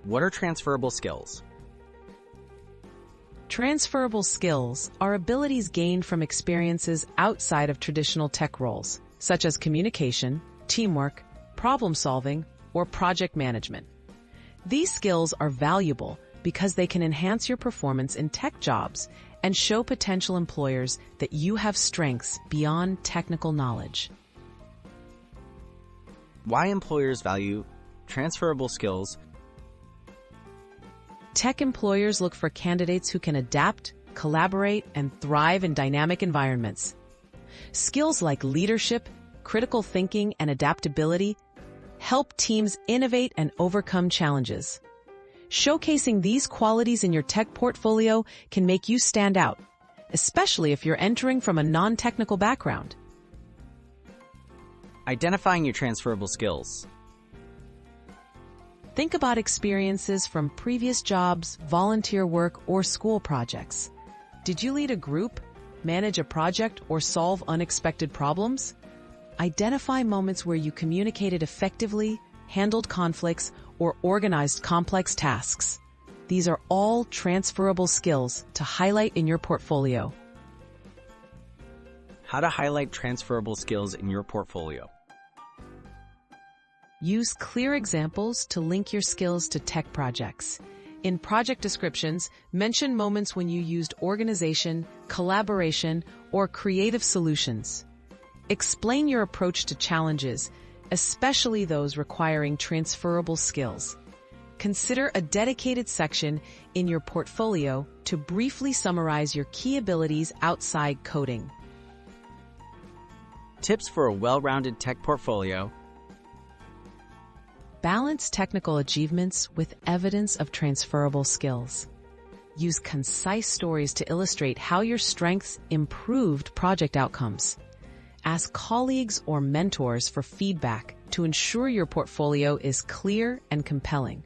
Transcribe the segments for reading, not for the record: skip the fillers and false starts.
What are transferable skills? Transferable skills are abilities gained from experiences outside of traditional tech roles, such as communication, teamwork, problem-solving, or project management. These skills are valuable because they can enhance your performance in tech jobs and show potential employers that you have strengths beyond technical knowledge. Why employers value transferable skills? Tech employers look for candidates who can adapt, collaborate, and thrive in dynamic environments. Skills like leadership, critical thinking, and adaptability help teams innovate and overcome challenges. Showcasing these qualities in your tech portfolio can make you stand out, especially if you're entering from a non-technical background. Identifying your transferable skills. Think about experiences from previous jobs, volunteer work, or school projects. Did you lead a group, manage a project, or solve unexpected problems? Identify moments where you communicated effectively, handled conflicts, or organized complex tasks. These are all transferable skills to highlight in your portfolio. How to highlight transferable skills in your portfolio. Use clear examples to link your skills to tech projects. In project descriptions, mention moments when you used organization, collaboration, or creative solutions. Explain your approach to challenges, especially those requiring transferable skills. Consider a dedicated section in your portfolio to briefly summarize your key abilities outside coding. Tips for a well-rounded tech portfolio. Balance technical achievements with evidence of transferable skills. Use concise stories to illustrate how your strengths improved project outcomes. Ask colleagues or mentors for feedback to ensure your portfolio is clear and compelling.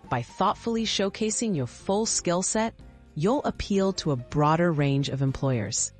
By thoughtfully showcasing your full skill set, you'll appeal to a broader range of employers.